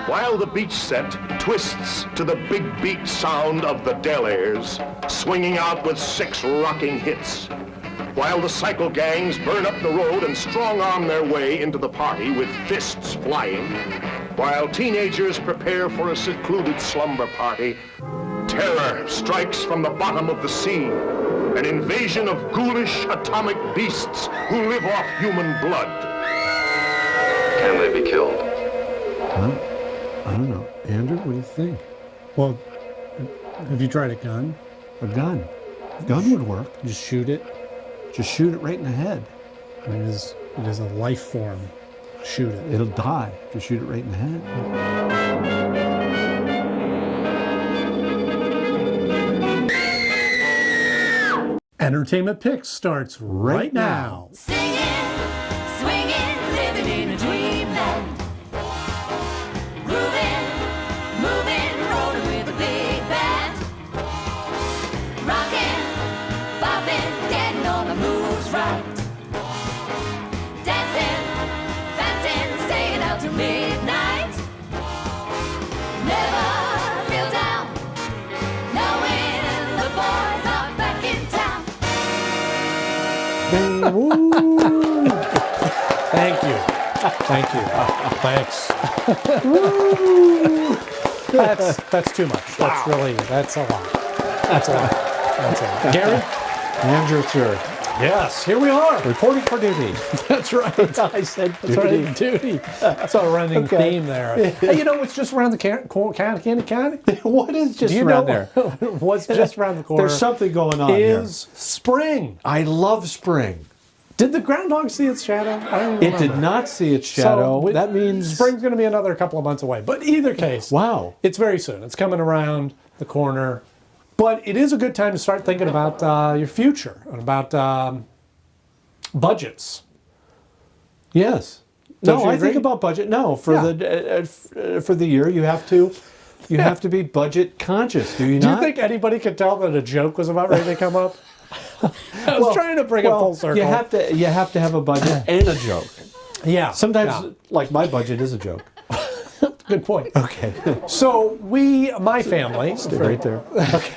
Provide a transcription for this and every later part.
While the beach set twists to the big beat sound of the Delaires, swinging out with 6 rocking hits. While the cycle gangs burn up the road and strong-arm their way into the party with fists flying. While teenagers prepare for a secluded slumber party, terror strikes from the bottom of the sea. An invasion of ghoulish atomic beasts who live off human blood. Can they be killed? Huh? I don't know. Andrew, what do you think? Well, have you tried a gun? A gun. A gun would work. Just shoot it. Just shoot it right in the head. It is a life form. Shoot it. It'll die if you shoot it right in the head. Entertainment Picks starts right now. Singing, swinging, living in a dreamland. Grooving, moving, rolling with a big band. Rocking, bopping, getting all the moves right. Dancing, fancying, staying out till midnight. Never feel down, knowing the boys are back in town. Thank you. Thank you. Thanks. That's too much. That's really, that's a lot. That's a lot. That's a lot. Gary? Andrew, sir. Yes, here we are. Reporting for duty. That's right. I said That's right, duty. That's our running theme there. Hey, you know what's just around the county? What is just Do you around know there? what's just around the corner? There's something going on here. Is spring. I love spring. Did the groundhog see its shadow? I don't even It did not see its shadow. So that means spring's going to be another couple of months away. But either case, wow, it's very soon. It's coming around the corner. But it is a good time to start thinking about your future and about budgets. Yes. Don't No, you I agree? think about budget. No, for the year you have to be budget conscious. Do you Do not? you think anybody could tell that a joke was about ready to come up? I was trying to bring it full circle. You have to have a budget and a joke. Yeah. Sometimes, like my budget is a joke. Good point. Okay. So my family, Stay right there.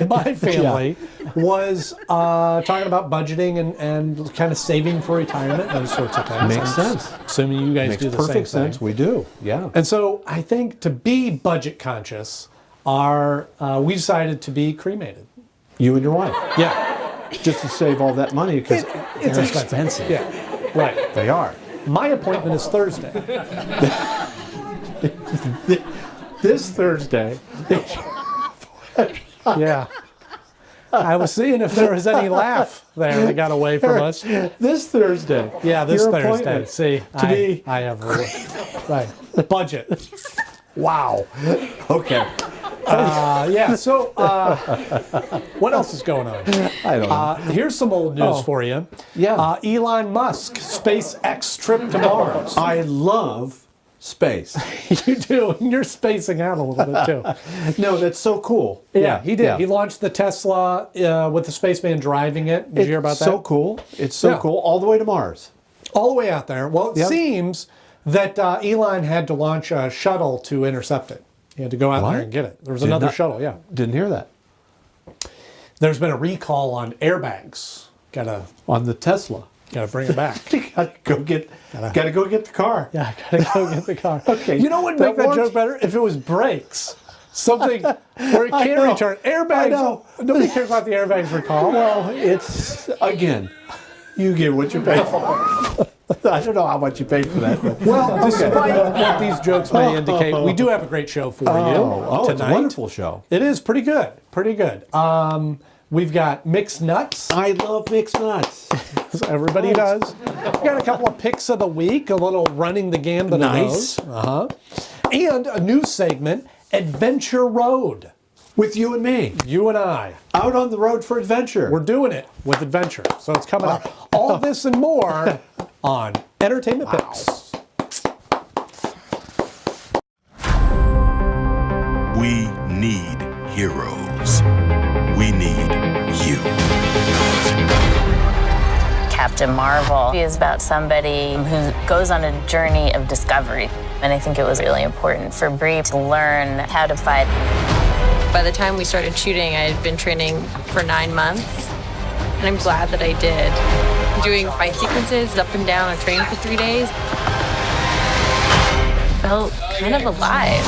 my family was talking about budgeting and kind of saving for retirement, those sorts of things. Makes sense. Assuming you guys Makes do the same perfect thing. sense. We do. Yeah. And so I think to be budget conscious, we decided to be cremated. You and your wife. Yeah. Just to save all that money because It's they're expensive. expensive. Yeah. Right. They are. My appointment is Thursday. This Thursday. Yeah. I was seeing if there was any laugh there that got away from us. This Thursday. Yeah, this Your Thursday. appointment See, I have right budget. Wow. Okay. Yeah. So, what else is going on? I don't know. Here's some old news for you. Yeah. Elon Musk SpaceX trip to Mars. I love space. You do, and you're spacing out a little bit too. No, that's so cool. Yeah, he did. Yeah. He launched the Tesla with the spaceman driving it. Did you hear about that? So cool. It's so Yeah. cool. All the way to Mars. All the way out there. Well, it Yep. seems that Elon had to launch a shuttle to intercept it. He had to go out What? there and get it. There was Did another not- shuttle, yeah. Didn't hear that. There's been a recall on airbags. Gotta On the Tesla. bring it back. Gotta go get the car. Yeah, gotta go get the car. Okay, You know what would that make that works. joke better? If it was brakes. Something where it I can't know. return. I Airbags. know. Nobody cares about the airbags recall. Well, it's, again, you get what you pay for. I don't know how much you paid for that. But. Well, despite what these jokes may indicate, we do have a great show for you Oh, it's a tonight. wonderful show. It is pretty good. Pretty good. We've got mixed nuts. I love mixed nuts. Everybody does. We got a couple of picks of the week, a little running the gambit Nice. of those. And a new segment, Adventure Road. With you and me. You and I. Out on the road for adventure. We're doing it with adventure. So it's coming up. All this and more on Entertainment Picks. We need heroes. We need you. Captain Marvel is about somebody who goes on a journey of discovery. And I think it was really important for Brie to learn how to fight. By the time we started shooting, I had been training for 9 months, and I'm glad that I did. Doing fight sequences up and down a train for 3 days felt kind of alive.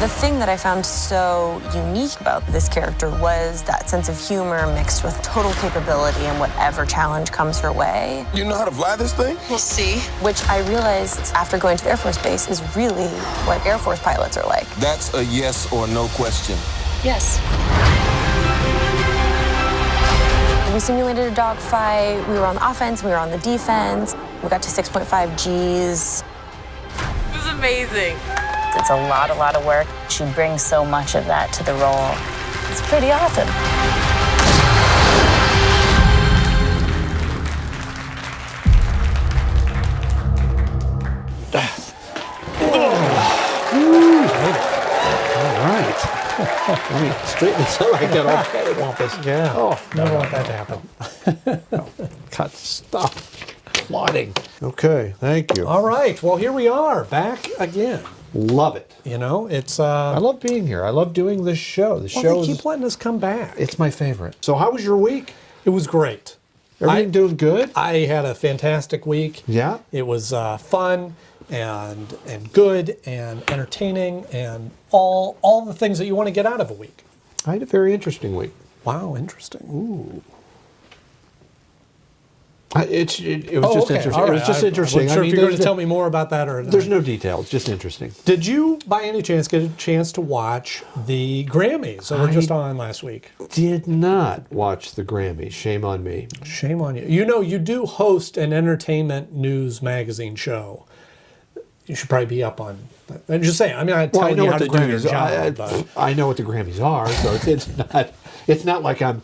The thing that I found so unique about this character was that sense of humor mixed with total capability in whatever challenge comes her way. You know how to fly this thing? We'll see. Which I realized after going to the Air Force Base is really what Air Force pilots are like. That's a yes or no question. Yes. We simulated a dogfight. We were on the offense, we were on the defense. We got to 6.5 Gs. It was amazing. It's a lot of work. She brings so much of that to the role. It's pretty awesome. All right. Let me straighten this out. I got okay, Wampus. Yeah. Oh, Never want that to happen. got stop plotting. Okay, thank you. All right. Well, here we are, back again. Love it. You know, it's. I love being here. I love doing this show. The show They keep letting us come back. It's my favorite. So, how was your week? It was great. Everything doing good? I had a fantastic week. Yeah. It was fun and good and entertaining and all the things that you want to get out of a week. I had a very interesting week. Wow, interesting. Ooh. It was just interesting. All It was right. just interesting. I wasn't sure if you're going to there's tell me more about that or not. There's no detail. It's just interesting. Did you, by any chance, get a chance to watch the Grammys that were just on last week? Did not watch the Grammys. Shame on me. Shame on you. You know, you do host an entertainment news magazine show. You should probably be up on. I'm just saying. I mean, I'm telling you how to do your job. I know what the Grammys are, so it's not like I'm,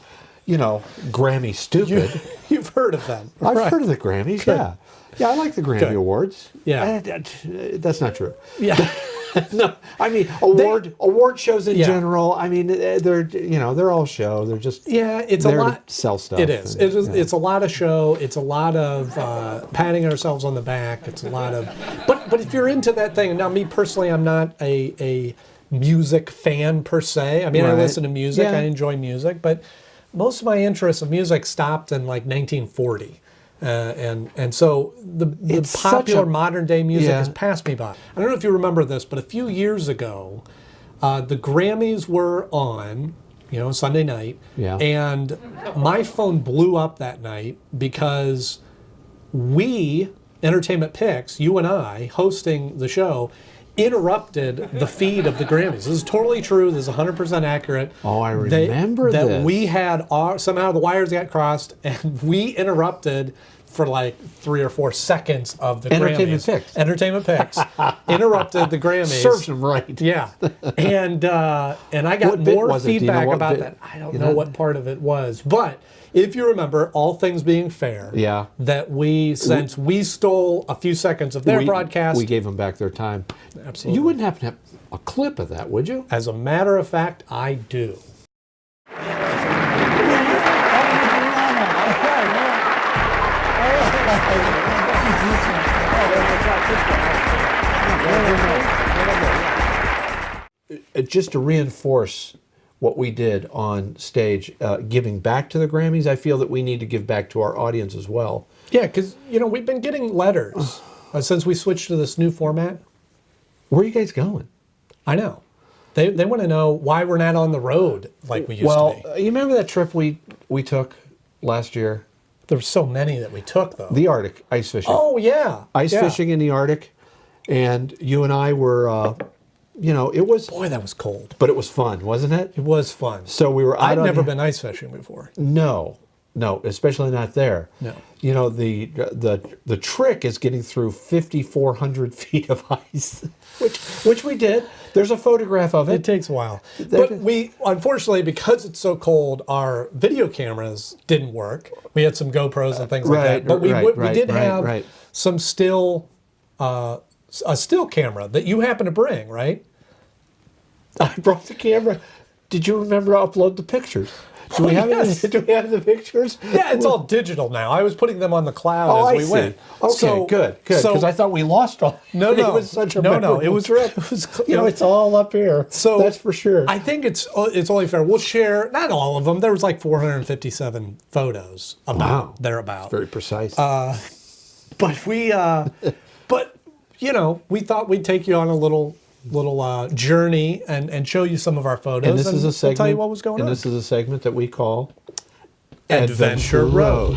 Grammy stupid. You've heard of them. I've right. heard of the Grammys. Yeah, yeah. I like the Grammy Awards. Yeah, that's not true. Yeah. No, I mean award shows in general. I mean, they're all show. They're just it's there a lot to sell stuff. It is. It's a lot of show. It's a lot of patting ourselves on the back. It's a lot of, but if you're into that thing, now me personally, I'm not a music fan per se. I mean, I listen to music. I enjoy music, but most of my interest of music stopped in like 1940. And so the popular modern day music has passed me by. I don't know if you remember this, but a few years ago, the Grammys were on, Sunday night. Yeah. And my phone blew up that night because Entertainment Picks, you and I, hosting the show, interrupted the feed of the Grammys. This is totally true. This is 100% accurate. Oh, I remember that this. we had somehow the wires got crossed, and we interrupted for like 3 or 4 seconds of the Entertainment Grammys. Picks. Entertainment Picks interrupted the Grammys. Serves them right. Yeah, and I got What bit more was it? Do you know feedback what about bit? that. I don't know what part of it was, but if you remember, all things being fair, that since we stole a few seconds of their broadcast, we gave them back their time. Absolutely. You wouldn't happen to have a clip of that, would you? As a matter of fact, I do. Just to reinforce what we did on stage, giving back to the Grammys, I feel that we need to give back to our audience as well. Yeah, because, we've been getting letters since we switched to this new format. Where are you guys going? I know. They want to know why we're not on the road like we used to be. Well, you remember that trip we took last year? There were so many that we took, though. The Arctic, ice fishing. Oh, yeah. Ice fishing in the Arctic. And you and I were, it was... Boy, that was cold. But it was fun, wasn't it? It was fun. So we were out I'd on never the- been ice fishing before. No, especially not there. No. The trick is getting through 5,400 feet of ice, which we did. There's a photograph of it. It takes a while. But we, unfortunately, because it's so cold, our video cameras didn't work. We had some GoPros and things like that. But we did have some still, a still camera that you happen to bring, right? I brought the camera. Did you remember to upload the pictures? Do we have yes. do we have the pictures? Yeah, it's all digital now. I was putting them on the cloud Oh, as I we see. went. Okay, So- good. so- Because I thought we lost all. No, It was such a no, memorable it was trip. It was, You know, it's all up here. So that's for sure. I think it's only fair. We'll share not all of them. There was like 457 photos Wow. thereabout. Very precise. But we we thought we'd take you on a little journey and show you some of our photos. and this is a segment. We'll tell you what was going and on. this is a segment that we call Adventure Road.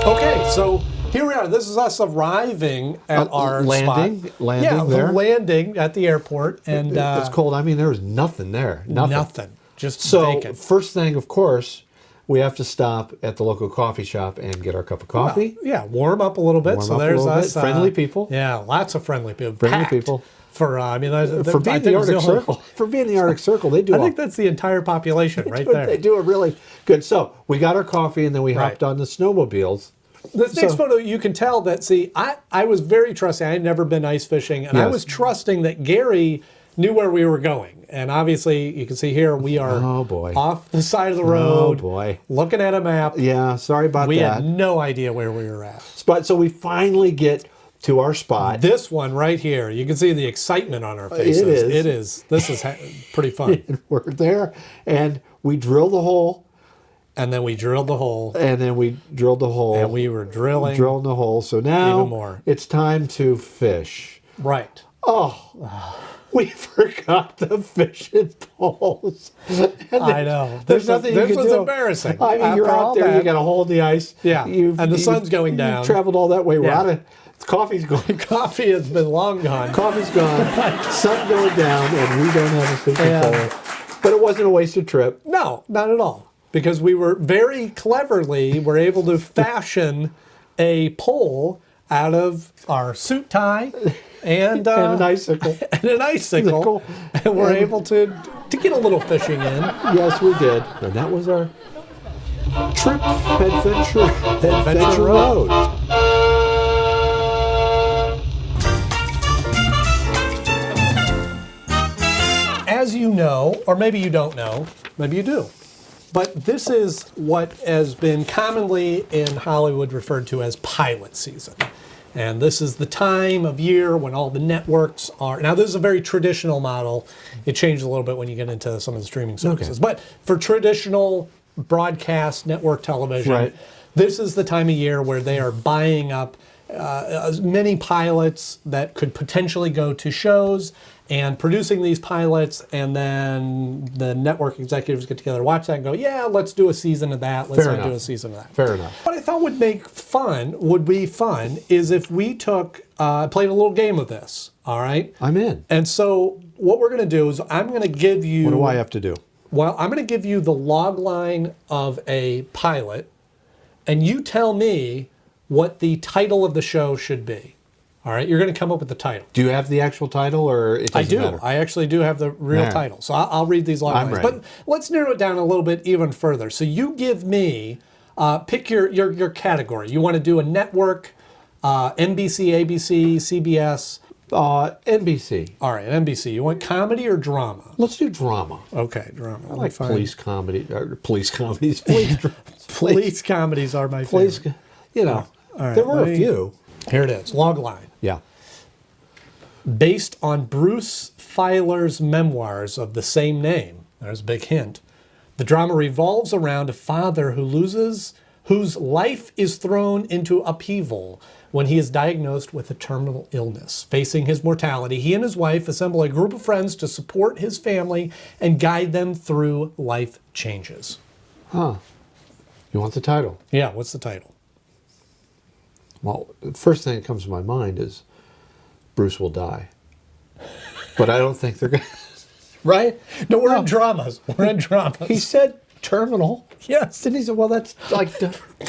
Okay, so here we are. This is us arriving at our landing spot. landing there. Landing at the airport, and It's cold. I mean, there was nothing there. nothing. Just So vacant. first thing, of course, we have to stop at the local coffee shop and get our cup of coffee. Yeah, warm up a little bit. Warm so up a there's little us. bit. Friendly people. Yeah, lots of friendly people. Friendly Packed people. For For being the Arctic Circle, for being the Arctic Circle, they do. I think that's the entire population right there. They do it really good. So we got our coffee and then we hopped Right. on the snowmobiles. This next photo, you can tell that, see, I was very trusting. I had never been ice fishing, and I Yes. was trusting that Gary knew where we were going. And obviously, you can see here, we are Oh, boy. off the side of the road, boy. looking at a map. Yeah, sorry about We that. had no idea where we were at. But so we finally get to our spot. This one right here, you can see the excitement on our faces. is. It is. This is pretty fun. We're there, and we drill the hole, And then we drilled the hole, and then we drilled the hole. and we were drilling. drilling the hole. So now Even more. it's time to fish. Right. We forgot the fishing poles. I know. There's nothing you This can was do. embarrassing. I mean, you're After out all there, you that. got to hold the ice. Yeah, and the sun's going down. You've traveled all that way. We're Yeah. out of, coffee's going. Coffee has been long gone. Coffee's gone. Sun going down, and we don't have a fishing Yeah. pole. But it wasn't a wasted trip. No, not at all. Because we were very cleverly were able to fashion a pole out of our suit tie and And an icicle. and an icicle, and we're able to get a little fishing in. Yes, we did. And that was our trip, Adventure Road. Road. As you know, or maybe you don't know, maybe you do, but this is what has been commonly in Hollywood referred to as pilot season. And this is the time of year when all the networks are. Now, this is a very traditional model. It changes a little bit when you get into some of the streaming services. Okay. But for traditional broadcast network television, Right. this is the time of year where they are buying up as many pilots that could potentially go to shows and producing these pilots, and then the network executives get together, watch that, and go, "Yeah, let's do a season of that. Let's Fair not do enough. a season of that." Fair enough. What I thought would be fun, is if we took played a little game of this. All right, I'm in. and so what we're going to do is I'm going to give you. What do I have to do? Well, I'm going to give you the log line of a pilot, and you tell me what the title of the show should be. All right, you're going to come up with the title. Do you have the actual title, or it I doesn't do. matter? I actually do have the real There. title. So I'll read these log I'm lines. ready. But let's narrow it down a little bit even further. So you give me, pick your category. You want to do a network, NBC, ABC, CBS. NBC. All right, NBC. You want comedy or drama? Let's do drama. Okay, drama. I like police comedy. Police comedies. Police, Police comedies are my favorite. police. You know, All right, there were let a me- few. Here it is. Log line. Yeah. Based on Bruce Feiler's memoirs of the same name, there's a big hint, the drama revolves around a father whose life is thrown into upheaval when he is diagnosed with a terminal illness. Facing his mortality, he and his wife assemble a group of friends to support his family and guide them through life changes. Huh. You want the title? Yeah, what's the title? Well, the first thing that comes to my mind is Bruce will die. But I don't think they're going to. Right? No, we're in dramas. We're in dramas. He said terminal. yes. Didn't he say, well, that's like.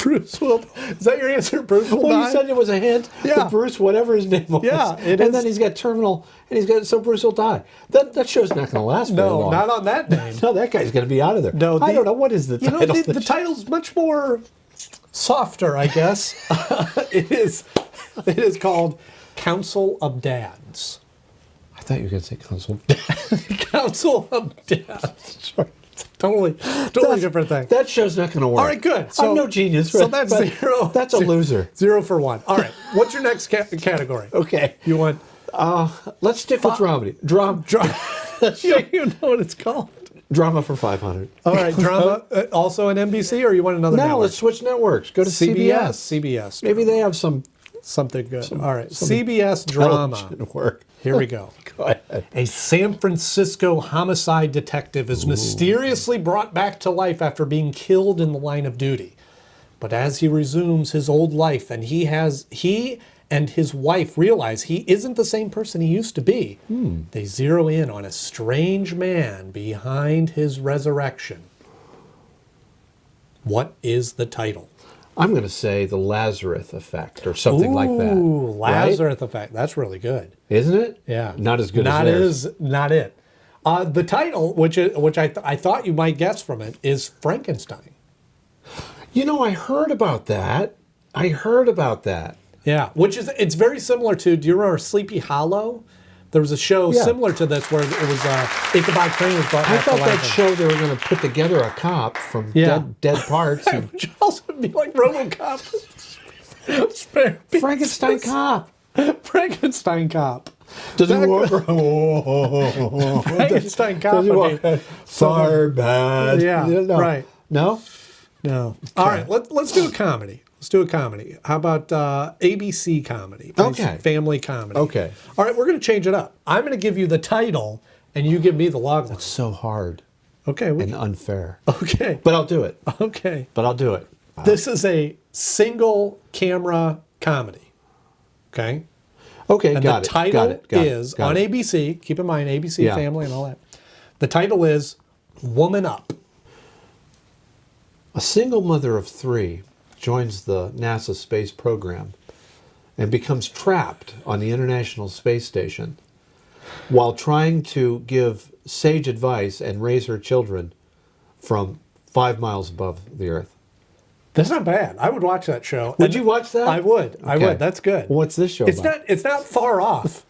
Bruce will. Is that your answer? Bruce will Well, die? you said it was a hint. Yeah. To Bruce, whatever his name was. Yeah, it and is. then he's got terminal, and he's got, so Bruce will die. That show's not going to last very No, long. not on that name. No, that guy's going to be out of there. No, I don't know. What is the You title? know, the title's much more softer, I guess. It is called Council of Dads. I thought you were going to say Council. Council of Death. Sorry. Totally different thing. That show's not going to work. All right, good. So, I'm no genius. So but- that's but zero. That's a loser. 0 for 1. All right. What's your next category? Okay. You want... Let's stick with dramedy. You know what it's called? Drama for 500. All right, drama. Also an NBC, or you want another No, network? let's switch networks. Go to CBS. CBS. Maybe they have Something good. All right. CBS drama. intelligent work. Here we go. Go ahead. A San Francisco homicide detective is mysteriously brought back to life after being killed in the line of duty. But as he resumes his old life and he and his wife realize he isn't the same person he used to be, they zero in on a strange man behind his resurrection. What is the title? I'm going to say the Lazarus Effect or something like that. Ooh, right? Lazarus Effect. That's really good. Isn't it? Yeah. Not as good as theirs. Not it. The title, which I thought you might guess from it, is Frankenstein. You know, I heard about that. Yeah, it's very similar to, do you remember Sleepy Hollow? There was a show similar to this where it was Ichabod Crane was brought I back to thought life. that show they were going to put together a cop from dead parts. And Which also would be like RoboCop. Spare me. Frankenstein cop. Frankenstein Cop. Does he walk? Frankenstein Cop. Does he would walk? be Far bad. Yeah, No. right. No? No. All right, let's do a comedy. Let's do a comedy. How about ABC comedy? Nice Okay. Family comedy. Okay. All right, we're going to change it up. I'm going to give you the title, and you give me the log line. So hard Okay. and unfair. Okay. But I'll do it. Okay. But I'll do it. This is a single camera comedy. Okay. Okay, And got the it. title Got it. is on ABC. Keep in mind ABC Yeah. Family and all that. The title is Woman Up. A single mother of 3 joins the NASA space program and becomes trapped on the International Space Station while trying to give sage advice and raise her children from 5 miles above the Earth. That's not bad. I would watch that show. Would you watch that? I would. I Okay. would. That's good. What's this show It's about? not far off.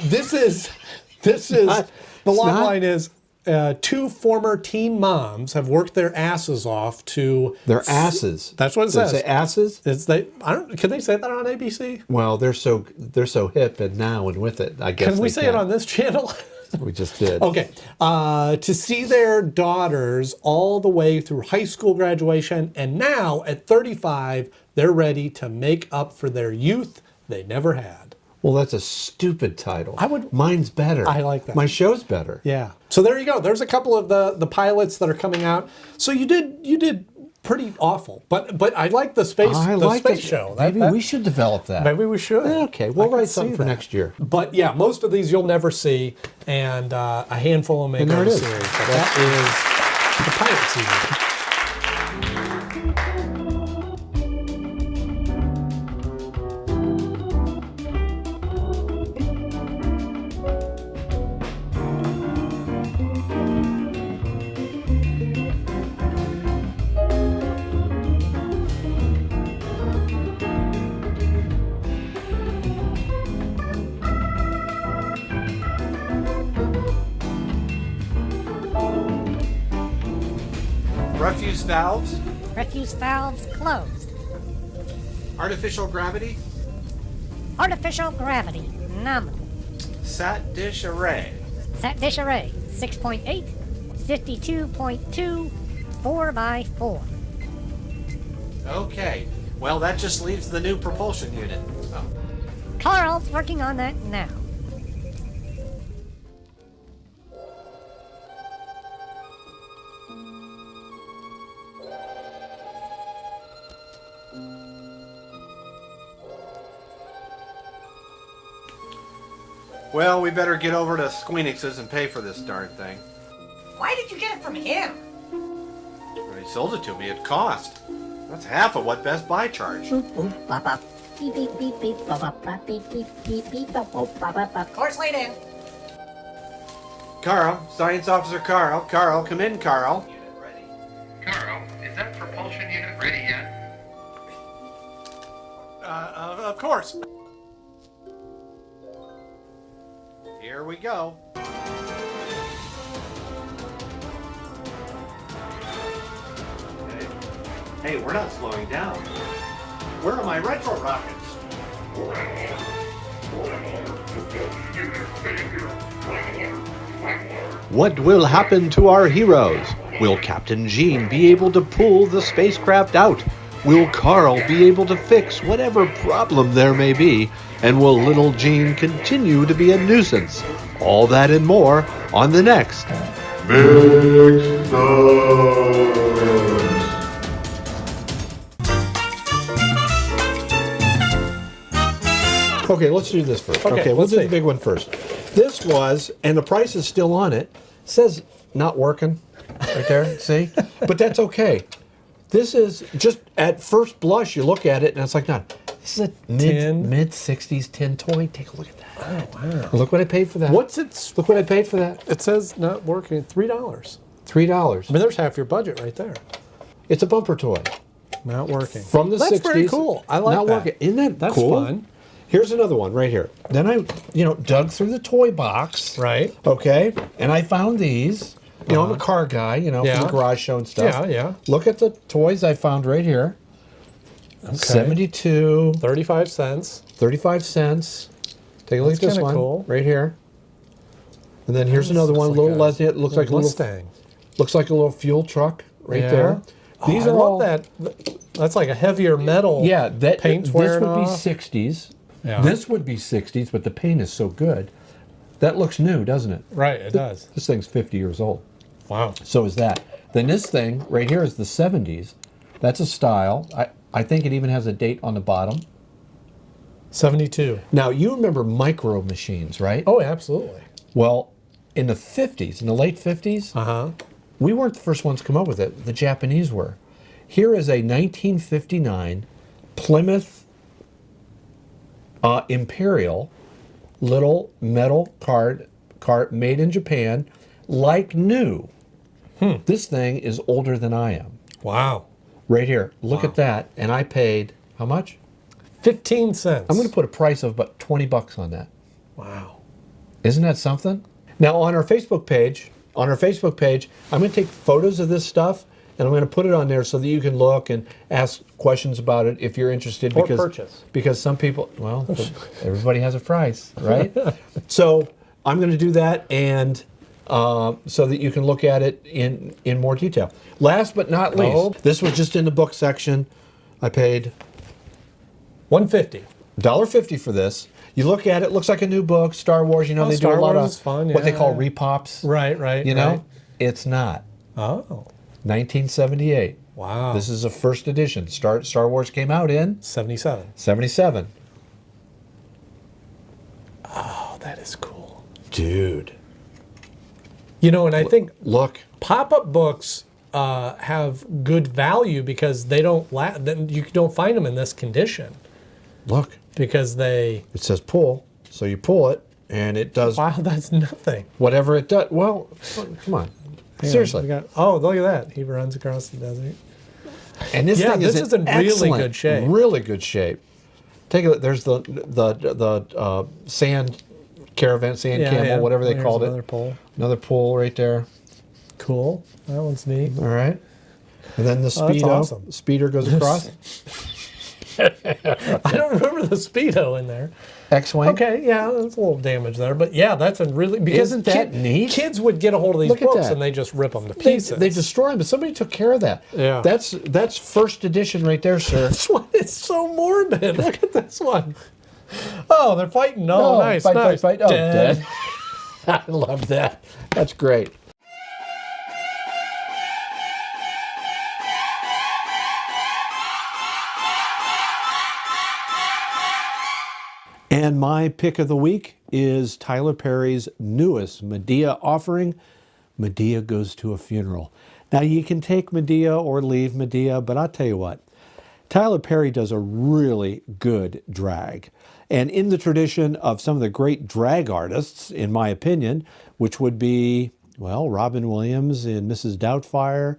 This is the log not- line is 2 former teen moms have worked their asses off to Their asses. That's what it Does says. say asses? Can they say that on ABC? Well, they're so hip and now and with it. I guess Can we they say it on this channel? We just did. Okay. To see their daughters all the way through high school graduation, and now at 35, they're ready to make up for their youth they never had. Well, that's a stupid title. Mine's better. I like that. My show's better. Yeah. So there you go. There's a couple of the pilots that are coming out. So you did pretty awful, but I like the space show. Maybe we should develop that. Maybe we should. Okay, we'll I can write something see for that. next year. But yeah, most of these you'll never see, and a handful will make And there out a it is. series. But that is the pilot season. Refuse valves, Refuse valves closed. artificial gravity, Artificial gravity nominal. sat dish array. Sat dish array 6.8, 52.2, 4x4. Okay, well that just leaves the new propulsion unit. Oh. Carl's working on that now. Well, we better get over to Squeenix's and pay for this darn thing. Why did you get it from him? When he sold it to me, it cost. That's half of what Best Buy charged. Bop, bop. Beep, beep, beep, beep, bop, bop, bop, beep, beep, beep, beep, bop, bop, bop, bop, bop. Course laid in. Carl, Science Officer Carl. Carl, come in, Carl. Carl, is that propulsion unit ready yet? Of course. Here we go. Hey, we're not slowing down. Where are my retro rockets? What will happen to our heroes? Will Captain Gene be able to pull the spacecraft out? Will Carl be able to fix whatever problem there may be? And will little Gene continue to be a nuisance? All that and more on the next Big Okay, let's do this first. Okay, we'll let's do the see. big one first. This was, and the price is still on it, says not working right there, see? But that's okay. This is just, at first blush, you look at it and it's like, no, this is a mid-60s tin toy. Take a look at that. Oh, wow. Look what I paid for that. What's it? Look what I paid for that. It says not working. $3. $3. I mean, there's half your budget right there. It's a bumper toy. Not working. From the 60s. That's very cool. I like not that. Working. Isn't that cool? fun? Here's another one right here. Then I, dug through the toy box. Right. Okay. And I found these. I'm a car guy, from the garage show and stuff. Yeah, yeah. Look at the toys I found right here. Okay. 72. 35 cents. 35 cents. Take a look at this one. Cool. Right here. And then here's another one, a little less. It looks like a Mustang. Looks like a little fuel truck right there. These I are love all that. That's like a heavier metal. Yeah, paint's this wearing would be off. 60s. Yeah. This would be 60s, but the paint is so good. That looks new, doesn't it? Right, it does. This thing's 50 years old. Wow. So is that. Then this thing right here is the 70s. That's a style. I think it even has a date on the bottom. 72. Now, you remember micro machines, right? Oh, absolutely. Well, in the 50s, in the late 50s, we weren't the first ones to come up with it. The Japanese were. Here is a 1959 Plymouth Imperial little metal cart made in Japan, like new. This thing is older than I am. Wow. Right here. Look at that. And I paid, how much? 15 cents. I'm going to put a price of about $20 on that. Wow. Isn't that something? Now on our Facebook page, I'm going to take photos of this stuff and I'm going to put it on there so that you can look and ask questions about it if you're interested. Or purchase. Because some people, well, everybody has a price, right? So I'm going to do that and so that you can look at it in more detail. Last but not least, this was just in the book section. I paid $1.50. $1.50 for this. You look at it, looks like a new book, Star Wars. They do Star a lot Wars of is fun, what they yeah. call repops. Right. Right. It's not. Oh. 1978. Wow. This is a first edition. Star Wars came out in 77. 77. Oh, that is cool. Dude. And I think look, pop-up books have good value because they don't you don't find them in this condition. Look. Because it says pull, so you pull it and it does. Wow, that's nothing. Whatever it does. Well, come on. Seriously. Look at that. He runs across the desert. And this thing is in really good shape. Really good shape. Take a look. There's the sand caravan, camel, whatever they called it. Another pole. Another pole right there. Cool. That one's neat. All right. And then the Speedo. awesome. Speeder goes across. I don't remember the Speedo in there. X-Wing. Okay, yeah, there's a little damage there. But yeah, that's a really... Because Isn't that neat? Kids would get a hold of these Look at books that. and they just rip them to pieces. They destroy them, but somebody took care of that. Yeah. That's first edition right there, sir. This one is so morbid. Look at this one. Oh, they're fighting. Oh, nice, nice. Fight. Oh, dead. I love that. That's great. And my pick of the week is Tyler Perry's newest Medea offering, Medea Goes to a Funeral. Now, you can take Medea or leave Medea, but I'll tell you what, Tyler Perry does a really good drag. And in the tradition of some of the great drag artists, in my opinion, which would be, well, Robin Williams in Mrs. Doubtfire,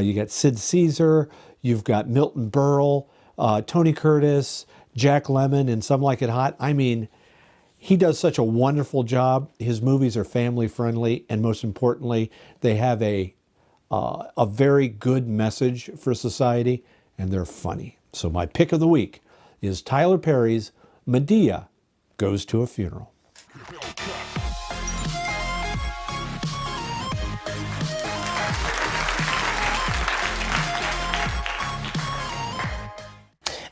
you got Sid Caesar, you've got Milton Berle, Tony Curtis, Jack Lemmon in Some Like It Hot. I mean, He does such a wonderful job. His movies are family friendly, and most importantly, they have a very good message for society, and they're funny. So my pick of the week is Tyler Perry's Medea Goes to a Funeral.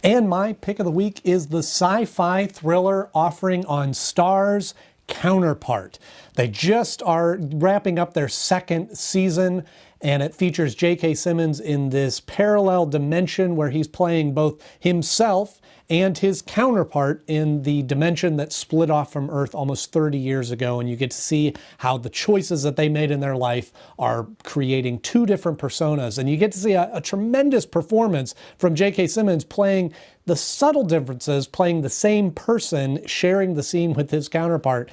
And my pick of the week is the sci-fi thriller offering on Starz, Counterpart. They just are wrapping up their second season, and it features J.K. Simmons in this parallel dimension where he's playing both himself and his counterpart in the dimension that split off from Earth almost 30 years ago. And you get to see how the choices that they made in their life are creating two different personas. And you get to see a tremendous performance from J.K. Simmons playing the subtle differences, playing the same person, sharing the scene with his counterpart.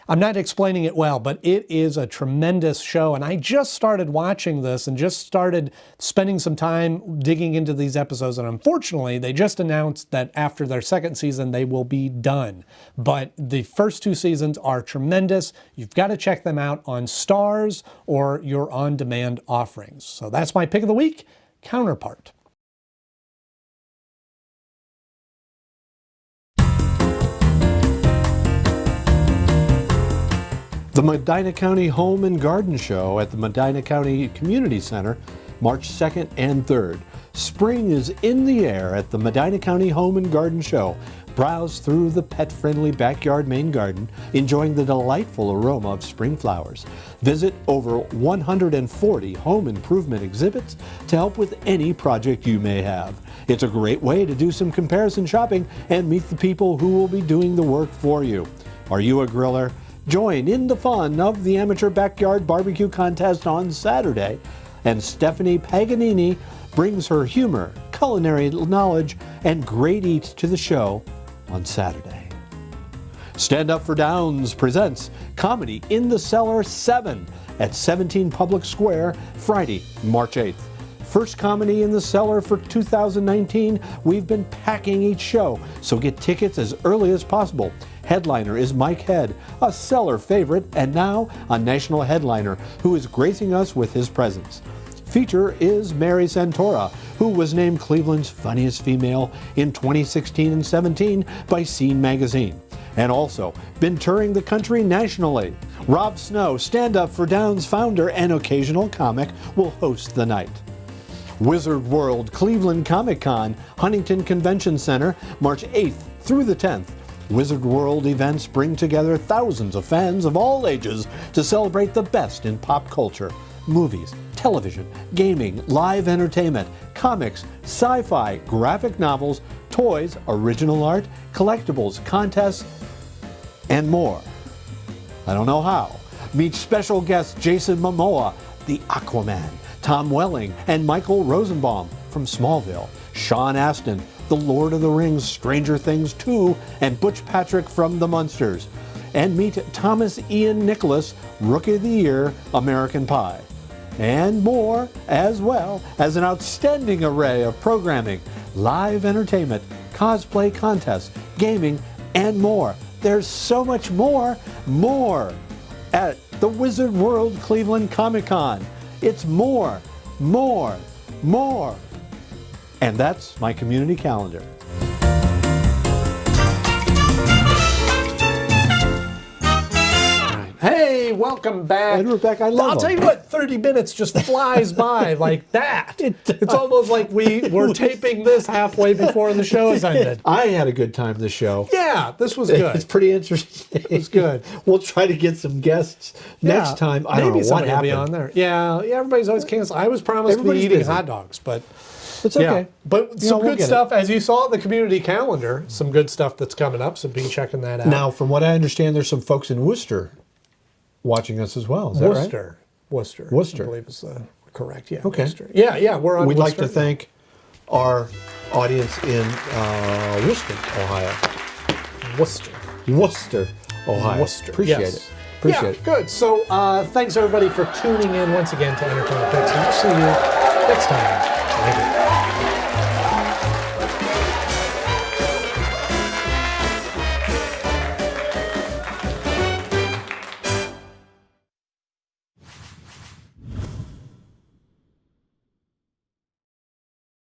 I'm not explaining it well, but it is a tremendous show. And I just started watching this and just started spending some time digging into these episodes. And unfortunately, they just announced that after their second season, they will be done. But the first two seasons are tremendous. You've got to check them out on Starz or your on-demand offerings. So that's my pick of the week, Counterpart. The Medina County Home and Garden Show at the Medina County Community Center, March 2nd and 3rd. Spring is in the air at the Medina County Home and Garden Show. Browse through the pet-friendly backyard main garden, enjoying the delightful aroma of spring flowers. Visit over 140 home improvement exhibits to help with any project you may have. It's a great way to do some comparison shopping and meet the people who will be doing the work for you. Are you a griller? Join in the fun of the Amateur Backyard Barbecue Contest on Saturday. And Stephanie Paganini brings her humor, culinary knowledge, and great eats to the show on Saturday. Stand Up for Downs presents Comedy in the Cellar 7 at 17 Public Square, Friday, March 8th. First Comedy in the Cellar for 2019. We've been packing each show, so get tickets as early as possible. Headliner is Mike Head, a Cellar favorite and now a national headliner who is gracing us with his presence. Feature is Mary Santora, who was named Cleveland's funniest female in 2016 and 17 by Scene magazine, and also been touring the country nationally. Rob Snow, Stand Up for Downs founder and occasional comic, will host the night. Wizard World Cleveland Comic Con, Huntington Convention Center, March 8th through the 10th. Wizard World events bring together thousands of fans of all ages to celebrate the best in pop culture, movies, television, gaming, live entertainment, comics, sci-fi, graphic novels, toys, original art, collectibles, contests, and more. I don't know how. Meet special guests Jason Momoa, the Aquaman, Tom Welling, and Michael Rosenbaum from Smallville, Sean Astin, The Lord of the Rings, Stranger Things 2, and Butch Patrick from The Munsters. And meet Thomas Ian Nicholas, Rookie of the Year, American Pie. And more, as well as an outstanding array of programming, live entertainment, cosplay contests, gaming, and more. There's so much more at the Wizard World Cleveland Comic Con. It's more. And that's my community calendar. Hey, welcome back. And we're back. I love I'll tell you what, 30 minutes just flies by like that. It's almost like we were taping this halfway before the show has ended. I had a good time this show. Yeah, this was good. It's pretty interesting. It was good. We'll try to get some guests next time. I don't know what happened. Maybe on there. Yeah, everybody's always canceled. I was promised to be eating hot dogs, but it's okay. Yeah. But some good stuff, as you saw at the community calendar, some good stuff that's coming up, so be checking that out. Now, from what I understand, there's some folks in Worcester watching us as well. Is that right? Worcester. I believe is correct. Yeah. Okay. Worcester. Yeah, we're on We'd Worcester. like to thank our audience in Worcester, Ohio. Worcester, Ohio. Appreciate it. Appreciate it. Good. So thanks everybody for tuning in once again to Entertainment Picks, and we'll see you next time.